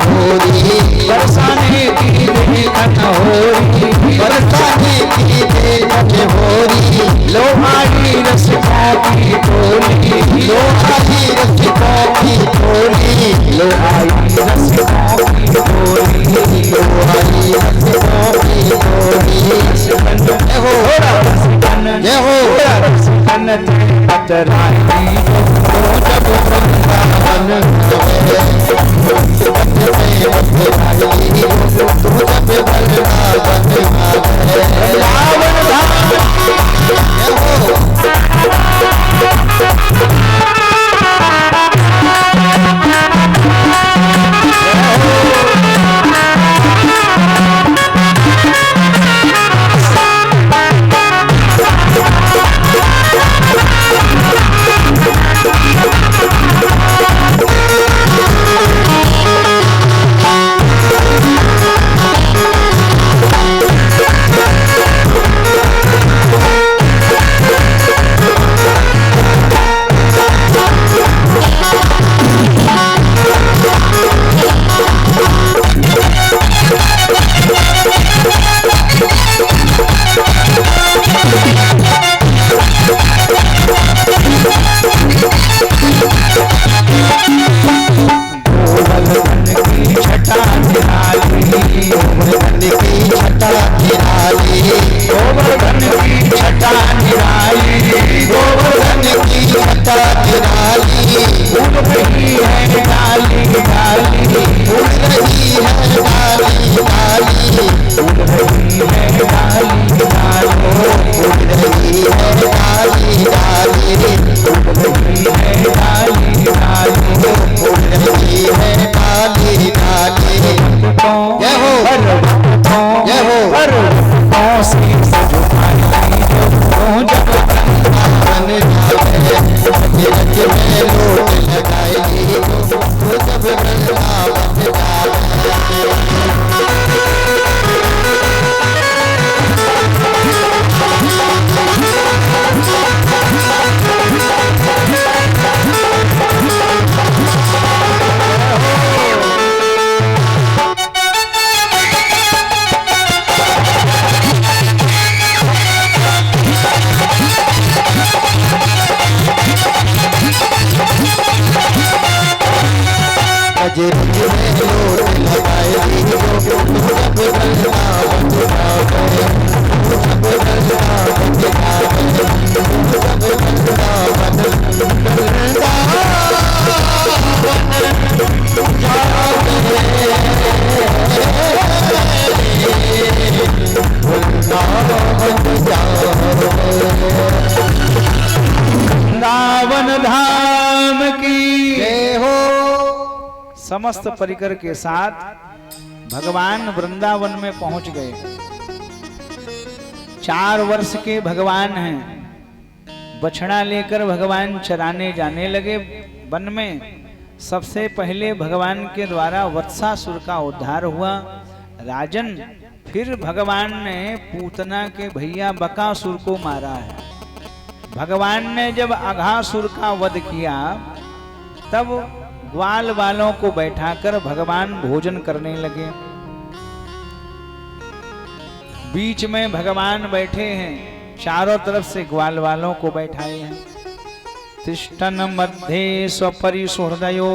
होरी, बरसाने की देखन होरी, बरसाने की देखन होरी, लो आई रसिकों की टोली, लो आई रसिकों की टोली, लो आई रसिकों की टोली, लो आई रसिकों की टोली। रसिकन जय हो, रसिकन जय हो, रसिकन पतराई तो जब वृंदावन में रसिकन में बसराई, तो जब वृंदावन में वृंदावन धाम। जय हो। गोवर्धन की छटा निराली, गोवर्धन की छटा निराली, गोवर्धन की छटा निराली, उड़ रही है डाली डाली, उड़ रही है डाली डाली, उड़ रही है डाली डाली, उड़ रही है डाली डाली, उड़ रही है डाली डाली, उड़ रही है डाली डाली। जय हो, जय हो। मन जावे रज में लोट लगाई, तो जब वृंदावन जावे। रज में लोट लगाई, तो जब वृंदावन जावे, तो जब वृंदावन जावे, तो जब वृंदावन वृंदावन धाम की जय हो। समस्त परिकर के साथ भगवान वृंदावन में पहुंच गए। 4 वर्ष के भगवान हैं। बछड़ा लेकर भगवान चराने जाने लगे वन में। सबसे पहले भगवान के द्वारा वत्सासुर का उद्धार हुआ। राजन, फिर भगवान ने पूतना के भैया बकासुर को मारा है। भगवान ने जब अघासुर का वध किया तब ग्वाल वालों को बैठाकर भगवान भोजन करने लगे। बीच में भगवान बैठे हैं, चारों तरफ से ग्वाल वालों को बैठाए हैं। तिष्ठन मध्ये स्वपरिसुहृदयो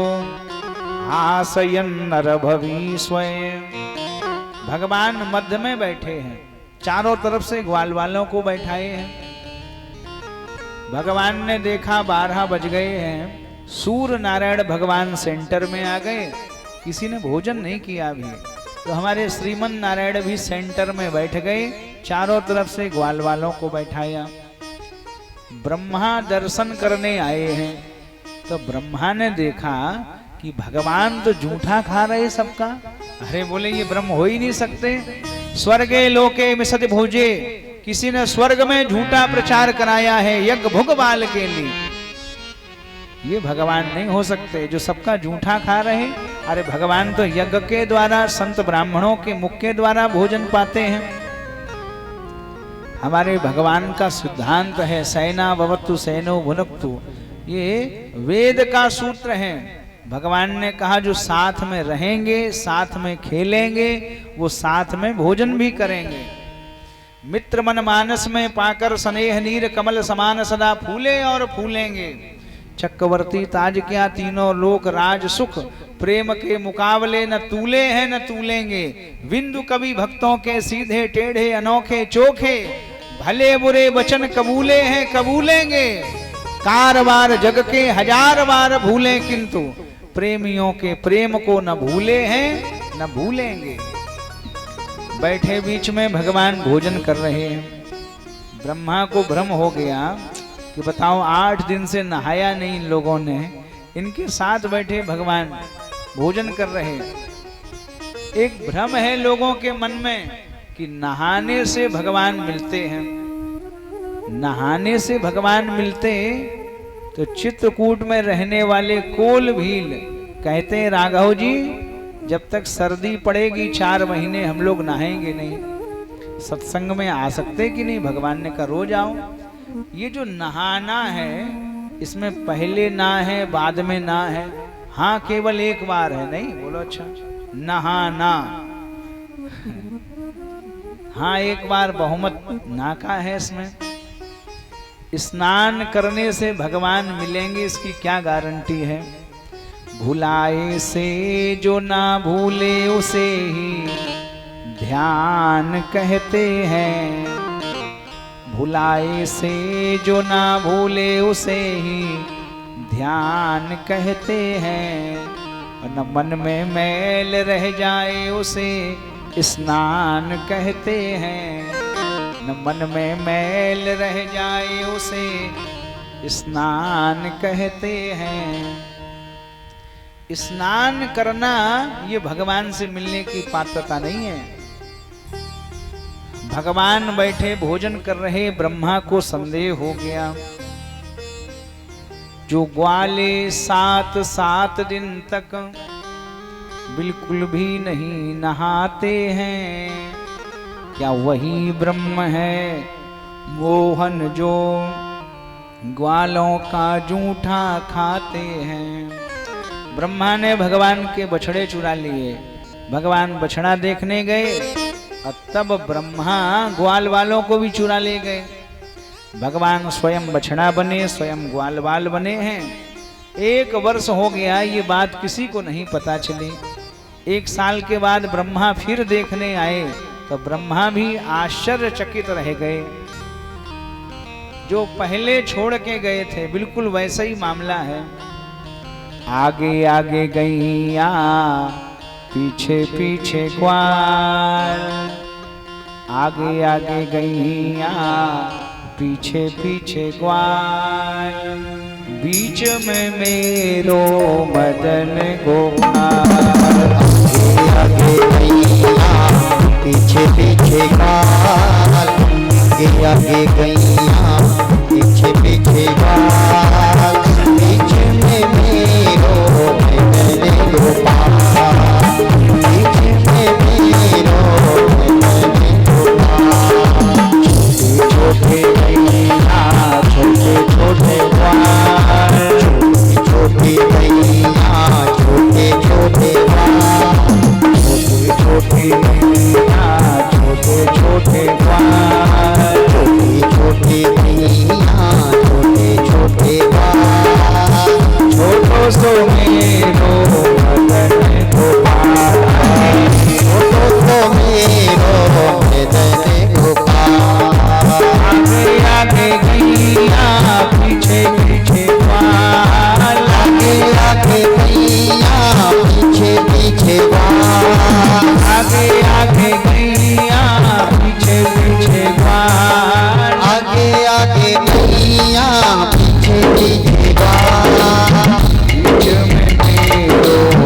आसयन नरभवी स्वयं। भगवान मध्य में बैठे हैं, चारों तरफ से ग्वाल वालों को बैठाए हैं। भगवान ने देखा 12 बज गए हैं। सूर्य नारायण भगवान सेंटर में आ गए। किसी ने भोजन नहीं किया अभी, तो हमारे श्रीमन नारायण भी सेंटर में बैठ गए। चारों तरफ से ग्वाल वालों को बैठाया। ब्रह्मा दर्शन करने आए हैं, तो ब्रह्मा ने देखा कि भगवान तो जूठा खा रहे सबका। अरे बोले ये ब्रह्म हो ही नहीं सकते। स्वर्गे लोके मिसति भोजे, किसी ने स्वर्ग में झूठा प्रचार कराया है यज्ञ भुग बाल के लिए। ये भगवान नहीं हो सकते जो सबका जूठा खा रहे। अरे भगवान तो यज्ञ के द्वारा संत ब्राह्मणों के मुख के द्वारा भोजन पाते हैं। हमारे भगवान का सिद्धांत है सैना भवतु सैनो भुनक्तु। ये वेद का सूत्र है। भगवान ने कहा जो साथ में रहेंगे, साथ में खेलेंगे, वो साथ में भोजन भी करेंगे। मित्र मन मानस में पाकर स्नेह नीर कमल समान सदा फूले और फूलेंगे। चक्रवर्ती ताज क्या तीनों लोक राज सुख, प्रेम के मुकाबले न तूले हैं न तूलेंगे। बिंदु कवि भक्तों के सीधे टेढ़े अनोखे चोखे, भले बुरे वचन कबूले हैं कबूलेंगे। कारवार जग के हजार बार भूले, किंतु प्रेमियों के प्रेम को न भूले हैं न भूलेंगे। बैठे बीच में भगवान भोजन कर रहे हैं। ब्रह्मा को भ्रम हो गया कि बताओ 8 दिन से नहाया नहीं इन लोगों ने, इनके साथ बैठे भगवान भोजन कर रहे हैं। एक भ्रम है लोगों के मन में कि नहाने से भगवान मिलते हैं। नहाने से भगवान मिलते तो चित्रकूट में रहने वाले कोल भील कहते हैं राघव जी जब तक सर्दी पड़ेगी 4 महीने हम लोग नहाएंगे नहीं। सत्संग में आ सकते कि नहीं? भगवान ने कहा रोज आओ। ये जो नहाना है इसमें पहले ना है बाद में ना है, हाँ केवल एक बार है। नहीं बोलो अच्छा नहाना, हाँ एक बार बहुमत ना का है इसमें। स्नान करने से भगवान मिलेंगे इसकी क्या गारंटी है? भुलाए से जो ना भूले उसे ही ध्यान कहते हैं। भुलाए से जो ना भूले उसे ही ध्यान कहते हैं। न मन में मैल रह जाए उसे स्नान कहते हैं। न मन में मैल रह जाए उसे स्नान कहते हैं। स्नान करना ये भगवान से मिलने की पात्रता नहीं है। भगवान बैठे भोजन कर रहे, ब्रह्मा को संदेह हो गया। जो ग्वाले 7 दिन तक बिल्कुल भी नहीं नहाते हैं, क्या वही ब्रह्म है मोहन जो ग्वालों का जूठा खाते हैं? ब्रह्मा ने भगवान के बछड़े चुरा लिए। भगवान बछड़ा देखने गए और तब ब्रह्मा ग्वाल वालों को भी चुरा ले गए। भगवान स्वयं बछड़ा बने, स्वयं ग्वाल वाल बने हैं। 1 वर्ष हो गया, ये बात किसी को नहीं पता चली। 1 साल के बाद ब्रह्मा फिर देखने आए तो ब्रह्मा भी आश्चर्यचकित रह गए। जो पहले छोड़ के गए थे बिल्कुल वैसा ही मामला है। आगे आगे गैया पीछे पीछे ग्वाल, आगे आगे गैया पीछे पीछे ग्वाल। बीच में मेरो मदन गोपाल। आगे गैया पीछे पीछे ग्वाल, आगे आगे गैया पीछे पीछे ग्वाल। बीच में मेरो मदन गोपाल, बीच में मेरो मदन गोपाल। छोटे गैया छोटे छोटे ग्वाल, छोटी गैया छोटे छोटे ग्वाल। छोटी गैया छोटे छोटे ग्वाल, छोटी गैया छोटे छोटे ग्वाल। छोटो सो मेरो मदन गोपाल, छोटो सो मेरो मदन गोपाल। आगे आगे गैया पीछे पीछे ग्वाल, आगे आगे गैया पीछे पीछे ग्वाल। आगे आगे गैया पीछे पीछे ग्वाल। आगे आगे गैया पीछे पीछे ग्वाल। बीच में मेरो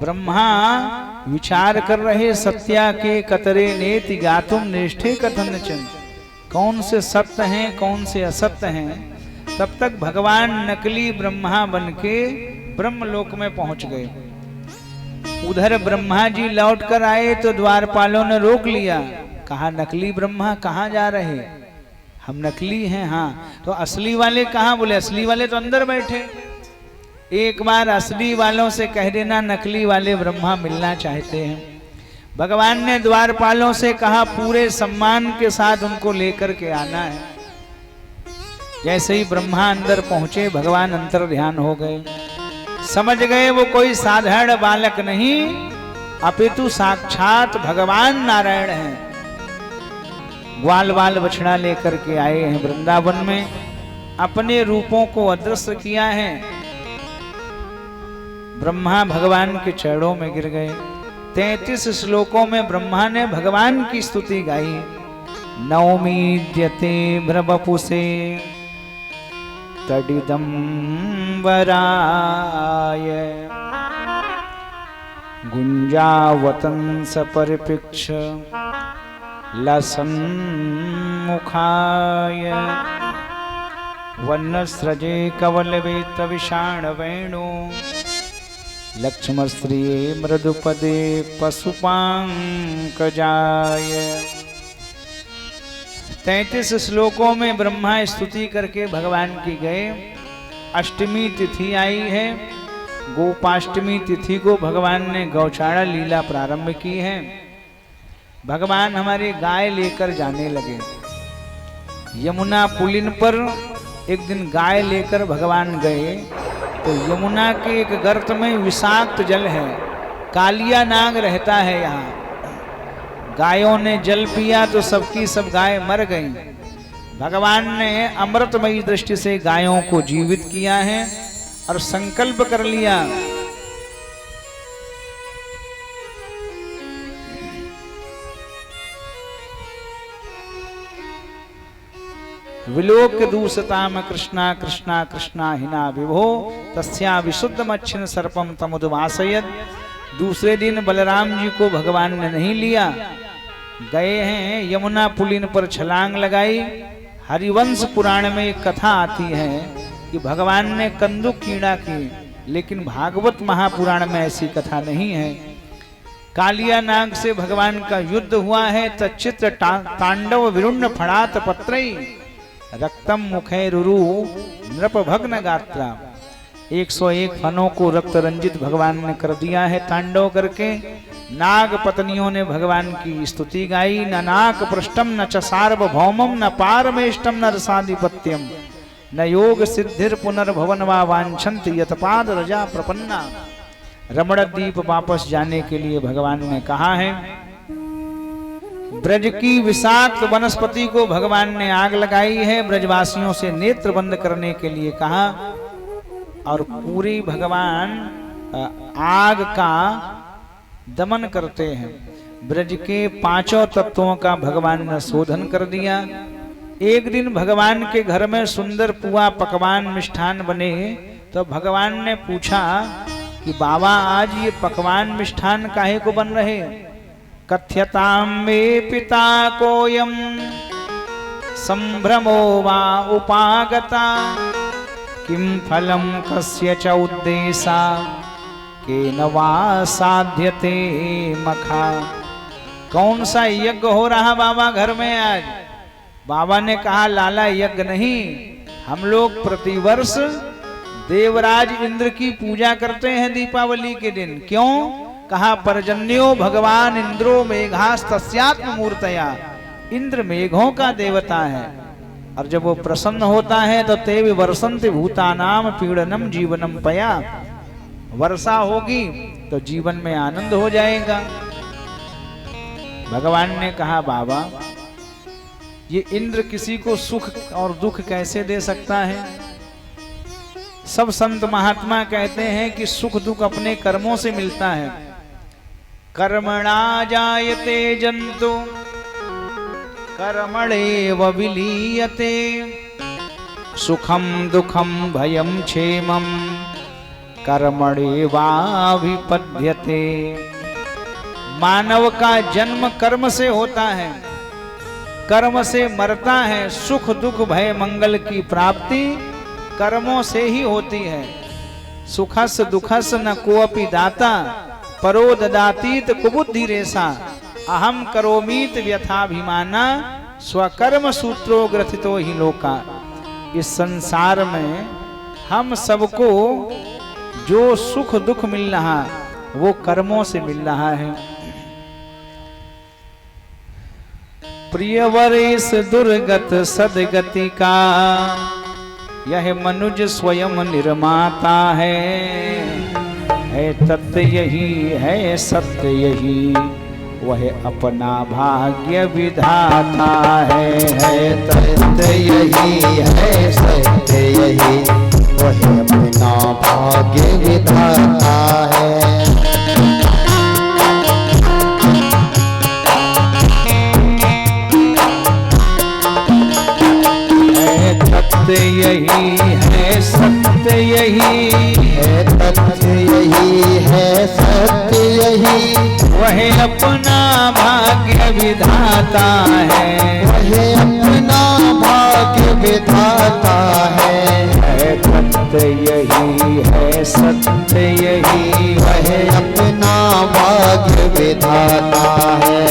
ब्रह्मा विचार कर रहे, सत्या के कतरे नेति गातुम निष्ठे कथन चंद, कौन से सत्य हैं कौन से असत्य हैं। तब तक भगवान नकली ब्रह्मा बनके ब्रह्मलोक में पहुंच गए। उधर ब्रह्मा जी लौट कर आए तो द्वारपालों ने रोक लिया, कहा नकली ब्रह्मा कहाँ जा रहे, हम नकली हैं। हाँ तो असली वाले कहाँ, बोले असली वाले तो अंदर बैठे। एक बार असली वालों से कह देना नकली वाले ब्रह्मा मिलना चाहते हैं। भगवान ने द्वारपालों से कहा पूरे सम्मान के साथ उनको लेकर के आना है। जैसे ही ब्रह्मा अंदर पहुंचे भगवान अंतर ध्यान हो गए, समझ गए वो कोई साधारण बालक नहीं अपितु साक्षात भगवान नारायण हैं। ग्वाल बाल बछड़ा लेकर के आए हैं वृंदावन में, अपने रूपों को अदृश्य किया है। ब्रह्मा भगवान के चरणों में गिर गए। 33 श्लोकों में ब्रह्मा ने भगवान की स्तुति गाई। नौमीद्यते भ्रवपुसे तडिदं वराय गुंजावतंस परिपिक्ष लसन्मुखाय वन्नस्रजे कवलवेत विषाण वेणु लक्ष्मश्रिये मृदुपदे पशुपांकजाय। 33 श्लोकों में ब्रह्मा स्तुति करके भगवान की गए। अष्टमी तिथि आई है, गोपाष्टमी तिथि को भगवान ने गौचाड़ा लीला प्रारंभ की है। भगवान हमारे गाय लेकर जाने लगे। यमुना पुलिन पर एक दिन गाय लेकर भगवान गए तो यमुना के एक गर्त में विषाक्त जल है, कालिया नाग रहता है यहाँ। गायों ने जल पिया तो सबकी सब गाय मर गईं। भगवान ने अमृतमयी दृष्टि से गायों को जीवित किया है और संकल्प कर लिया विलोक दूसताम कृष्णा कृष्णा कृष्णा हिना विभो तस्या विशुद्धमच्छिन्न सर्पम तमुद्वासयत। दूसरे दिन बलराम जी को भगवान ने नहीं लिया, गए हैं यमुना पुलिन पर छलांग लगाई। हरिवंश पुराण में एक कथा आती है कि भगवान ने कंदुक कीड़ा की, लेकिन भागवत महापुराण में ऐसी कथा नहीं है। कालिया नाग से भगवान का युद्ध हुआ है। तच्चित्र तांडव विरुण्ण फड़ात पत्रई रक्तम मुखे रुरु नृप भग्न गात्रा। 101 फनों को रक्त रंजित भगवान ने कर दिया है तांडव करके। नाग पत्नियों ने भगवान की स्तुति गाई। न नाक पृष्ठम न च सार्वभौमम न पारमेष्टम न रसाधिपत्यम न योग सिद्धिर पुनर्भवन वा वांछन्त यतपाद रजा प्रपन्ना। रमण द्वीप वापस जाने के लिए भगवान ने कहा है। ब्रज की विषाक्त वनस्पति को भगवान ने आग लगाई है, ब्रजवासियों से नेत्र बंद करने के लिए कहा और पूरी भगवान आग का दमन करते हैं। ब्रज के 5 तत्वों का भगवान ने शोधन कर दिया। एक दिन भगवान के घर में सुंदर पुआ पकवान मिष्ठान बने तो भगवान ने पूछा कि बाबा आज ये पकवान मिष्ठान काहे को बन रहे। कथ्यताम मे पिता कोयम संभ्रमो वा उपागता किम फलम कस्य च उद्देशा केन वा साध्यते मखा। कौन सा यज्ञ हो रहा बाबा घर में आज। बाबा ने कहा लाला यज्ञ नहीं, हम लोग प्रतिवर्ष देवराज इंद्र की पूजा करते हैं दीपावली के दिन। क्यों? कहा पर्जन्यो भगवान इंद्रो मेघास्तस्यात्म मूर्तया। इंद्र मेघों का देवता है और जब वो प्रसन्न होता है तो ते विवर्षन्ति भूतानाम पीड़नम जीवनम पया। वर्षा होगी तो जीवन में आनंद हो जाएगा। भगवान ने कहा बाबा ये इंद्र किसी को सुख और दुख कैसे दे सकता है। सब संत महात्मा कहते हैं कि सुख दुख अपने कर्मों से मिलता है। कर्मणा जायते जंतु कर्मणेव विलीयते सुखम दुखम भयम क्षेमम कर्मणेवाभिपद्यते। मानव का जन्म कर्म से होता है, कर्म से मरता है। सुख दुख भय मंगल की प्राप्ति कर्मों से ही होती है। सुखस दुखस न कोअपि दाता, परो ददातीत कुबुद्धि रेसा। अहम करोमीत व्यथाभिमाना, स्वकर्म सूत्रो ग्रथितो ही लोका। इस संसार में हम सबको जो सुख दुख मिल रहा वो कर्मों से मिल रहा है। प्रियवरेश दुर्गत सदगति का, यह मनुज स्वयं निर्माता है तत्व यही है सत्य यही, वह अपना भाग्य विधाता है तत्व यही है सत्य यही, वह अपना भाग्य विधाता है। तथ्य यही है सत्य यही है, तथ्य यही है सत्य यही, वह अपना भाग्य विधाता है। वह अपना भाग्य विधाता है। तथ्य यही है सत्य यही, वह अपना भाग्य विधाता है।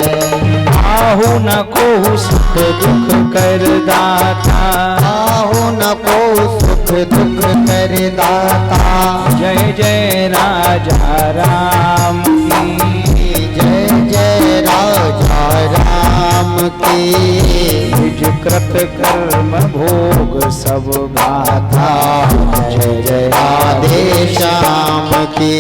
आहु न को सुख दुख कर दाता, आहु न को सुख दुख कर दाता। जय जय राजा राम की, जय जय राजा राम की। निज कृत कर्म भोग सब गाथा, जय जय राधे श्याम की।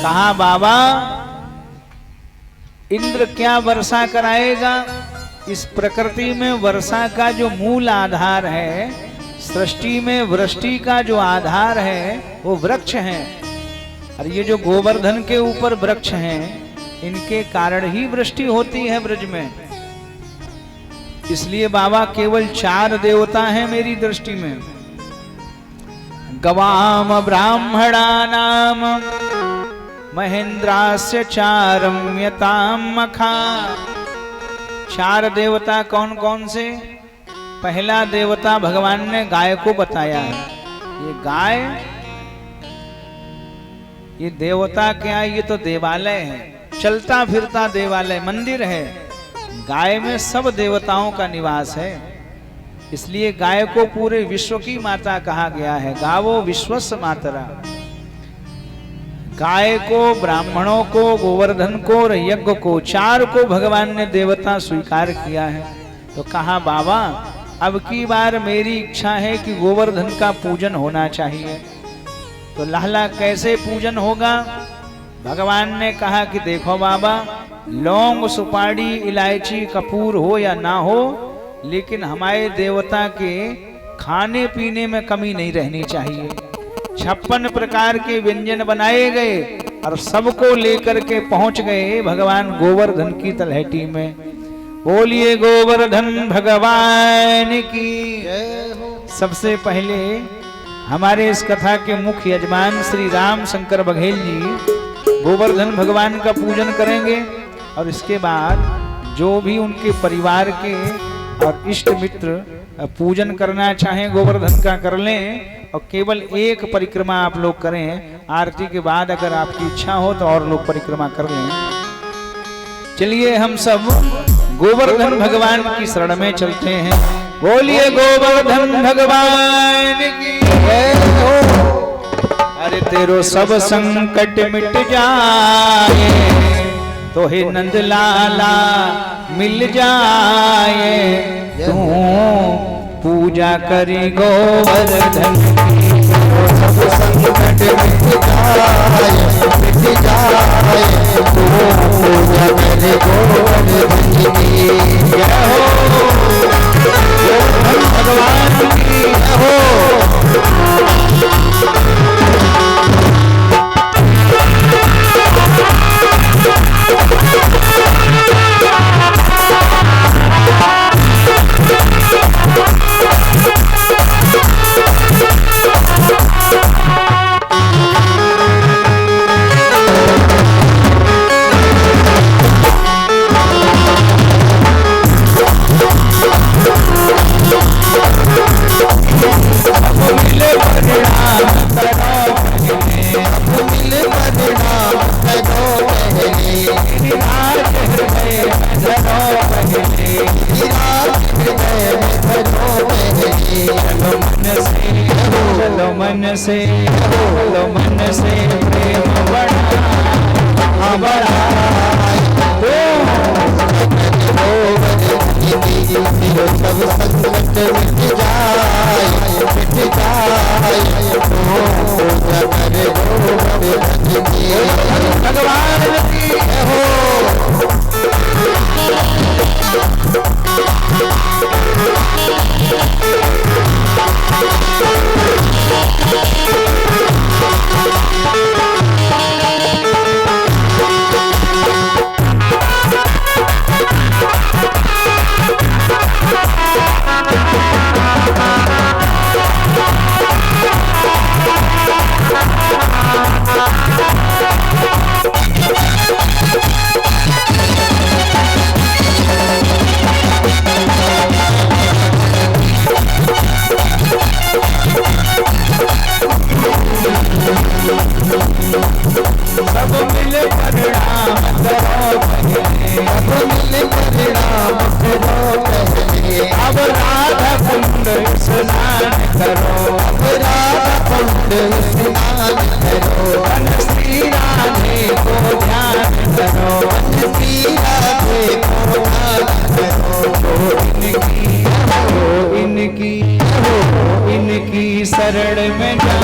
कहा बाबा इंद्र क्या वर्षा कराएगा? इस प्रकृति में वर्षा का जो मूल आधार है, सृष्टि में वृष्टि का जो आधार है वो वृक्ष हैं। और ये जो गोवर्धन के ऊपर वृक्ष हैं, इनके कारण ही वृष्टि होती है ब्रज में। इसलिए बाबा केवल 4 देवता हैं मेरी दृष्टि में। गवाम ब्राह्मणा नाम महेंद्रास्य चारम्यताम मखा। 4 देवता कौन कौन से? पहला देवता भगवान ने गाय को बताया है। ये गाय, ये देवता क्या? ये तो देवालय है, चलता फिरता देवालय, मंदिर है। गाय में सब देवताओं का निवास है। इसलिए गाय को पूरे विश्व की माता कहा गया है। गावो विश्वस्य मातरा। गाय को, ब्राह्मणों को, गोवर्धन को और यज्ञ को, 4 को भगवान ने देवता स्वीकार किया है। तो कहा बाबा अब की बार मेरी इच्छा है कि गोवर्धन का पूजन होना चाहिए। तो लहला कैसे पूजन होगा? भगवान ने कहा कि देखो बाबा, लौंग सुपारी इलायची कपूर हो या ना हो, लेकिन हमारे देवता के खाने पीने में कमी नहीं रहनी चाहिए। 56 प्रकार के व्यंजन बनाए गए और सबको लेकर के पहुंच गए भगवान गोवर्धन की तलहटी में। बोलिए गोवर्धन भगवान की। सबसे पहले हमारे इस कथा के मुख्य यजमान श्री राम शंकर बघेल जी गोवर्धन भगवान का पूजन करेंगे और इसके बाद जो भी उनके परिवार के और इष्ट मित्र पूजन करना चाहें गोवर्धन का कर लें, और केवल एक परिक्रमा आप लोग करें। आरती के बाद अगर आपकी इच्छा हो तो और लोग परिक्रमा कर लें। चलिए हम सब गोवर्धन भगवान की शरण में चलते हैं। बोलिए गोवर्धन भगवान की जय हो। अरे तेरो सब संकट मिट जाए, तो हे नंद लाला मिल जाए। तू पूजा करी गोवर्धन की, सब संकट मिट जाए, तू पूजा करे गोवर्धन की। जय हो। भगवान की हो। मन से बोलो मन से प्रेम बढ़ा बढ़ा सब संकट मिट जाए भगवान की हो। सब मिल परिणाम करो पहले, सब मिल परिणाम करो पहले। अब राधा कुंड स्नान करो, अब राधा कुंड स्नान करो। मन श्री राधे को ध्यान करो, मन श्री राधे को ध्यान करो। इनकी शरण में जा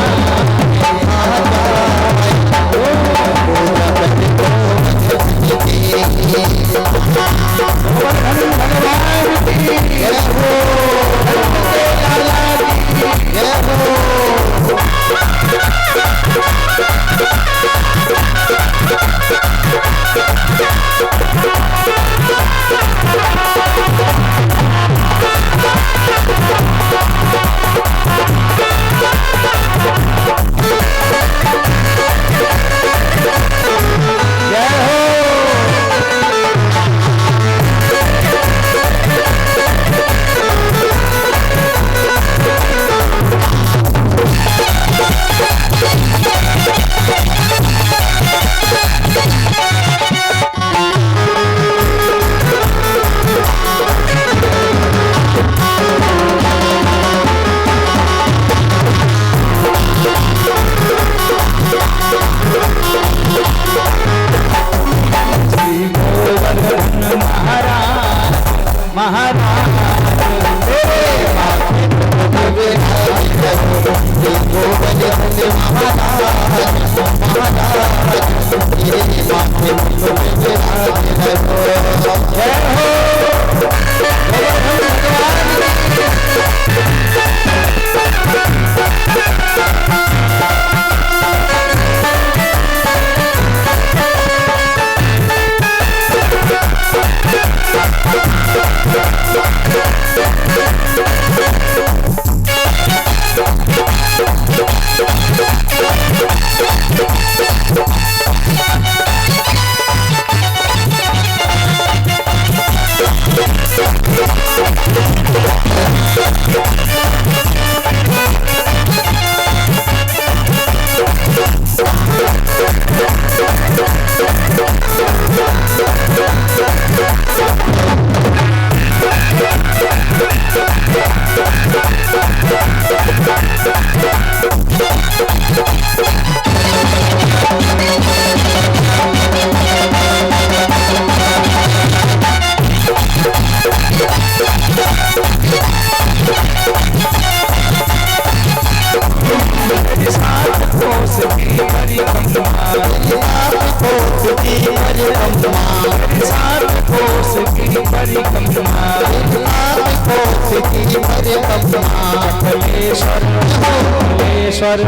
कलेश्वर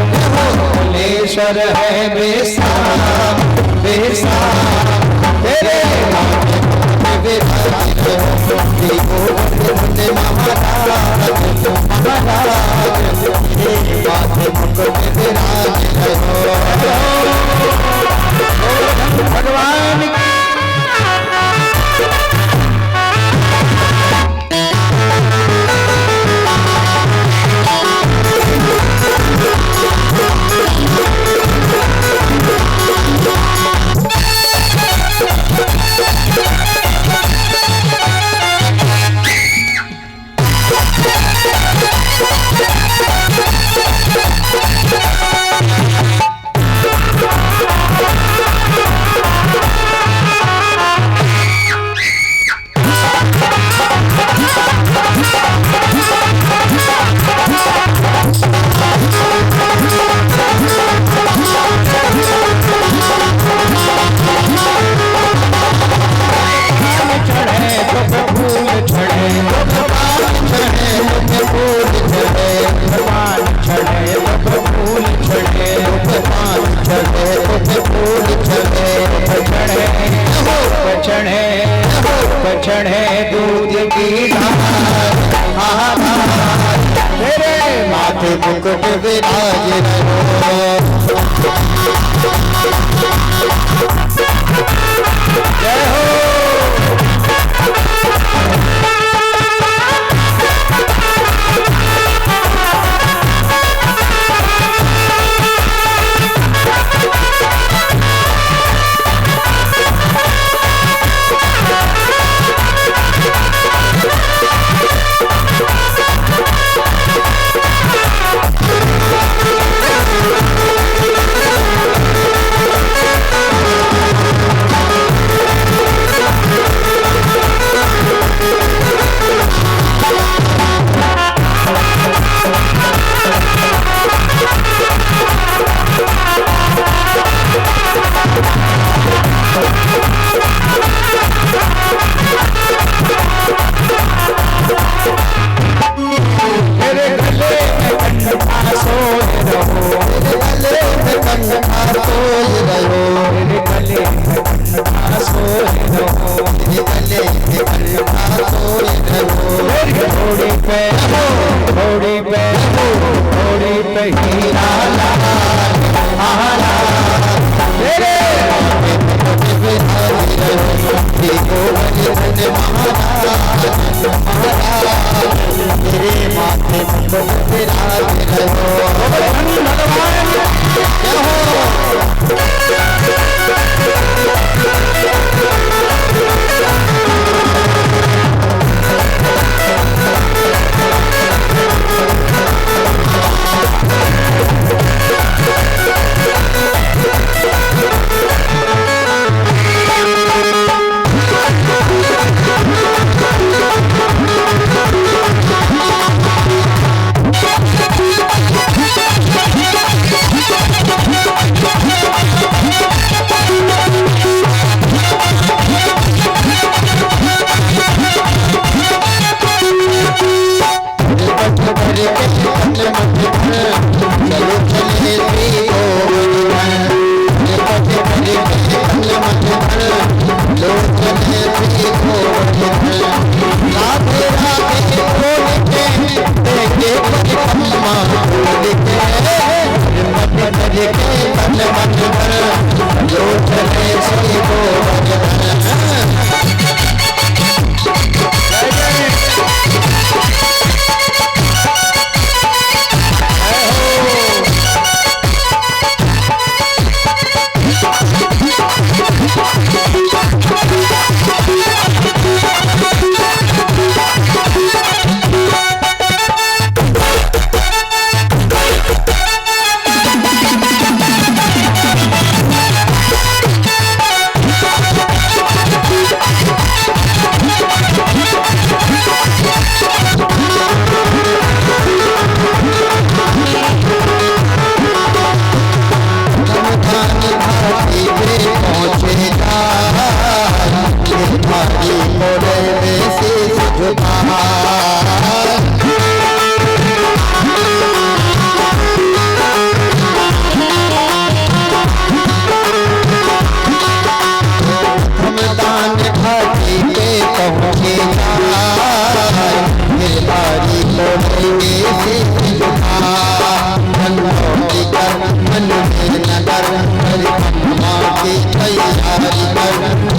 कलेश्वर है बेसा बेसा तेरे माथे भगवान की चढ़े दूध की धार तेरे माथे मुकुट विराज जय हो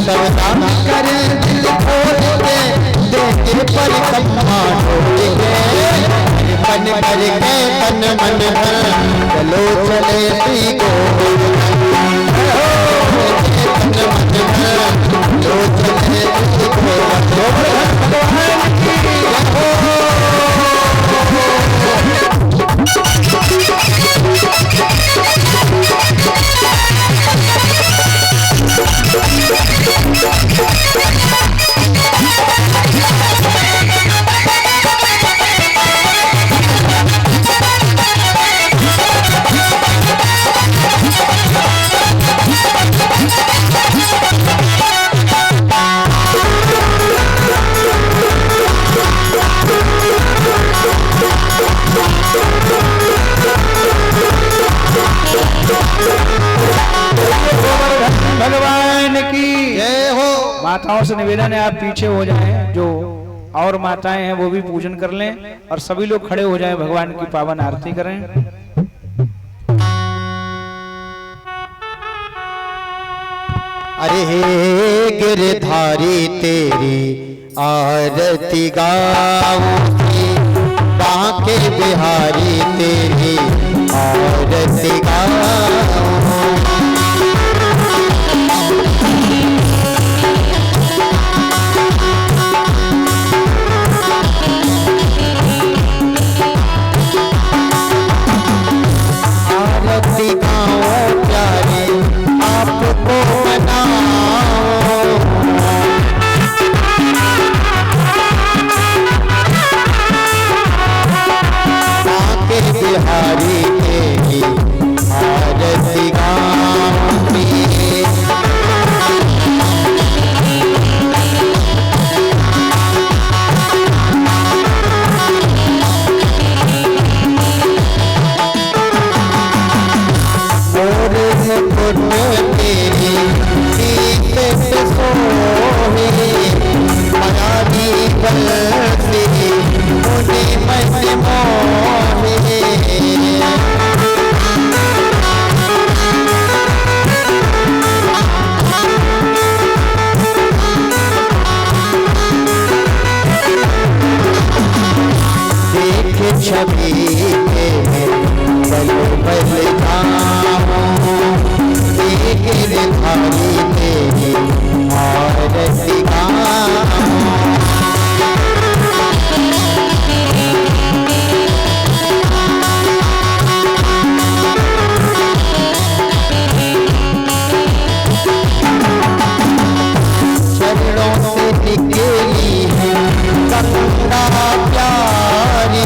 सबका करे दिल खोल के देखे परिक्रमा ढोल के बन करके तन मन धन चलो चले सी गोविंद तन मन धन चलो चले सी गोविंद भगवान की भगवान की जय हो। माताओं से निवेदन है आप पीछे हो जाएं, जो और माताएं हैं वो भी पूजन कर लें और सभी लोग खड़े हो जाएं, भगवान की पावन आरती करें। अरे हे गिरधारी तेरी आरती गाऊंगी, बांके बिहारी तेरी आरती गाऊंगी। आरती गाऊं प्यारे आपको मनाऊं, बांके बिहारी तेरी आरती गाऊंगी। तेरी गीत सोहे मायावी बरसी मुझे मन मोहे। देख छवि के बल बल जाऊं, गिरधारी तेरी आरती गाऊं। चरणों से निकली है गंगा प्यारी,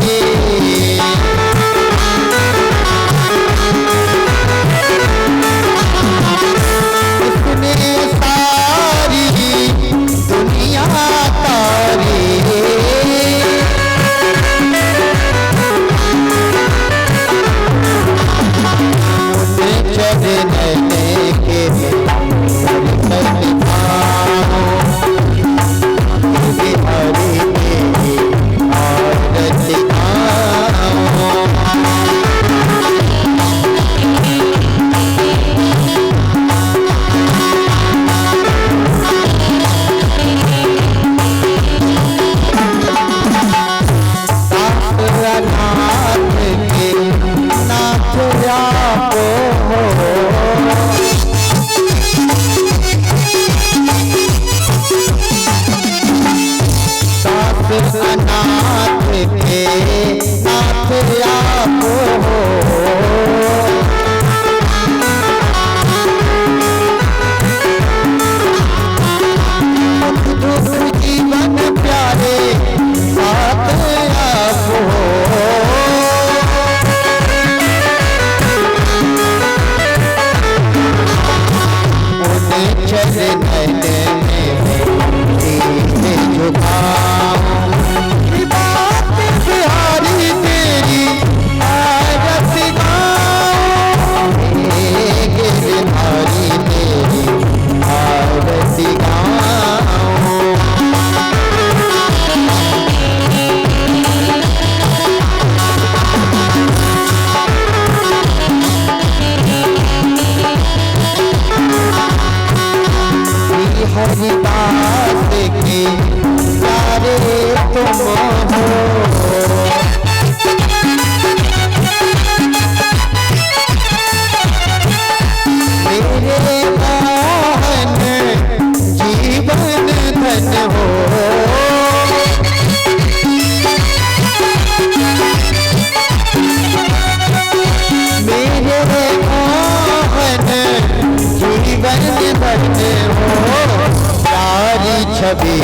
छवि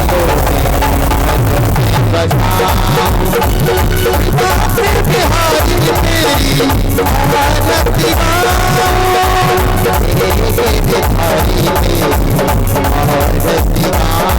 को बसाऊं बिहारी तेरी आरती गाऊं बिहारी तेरी आरती गाऊं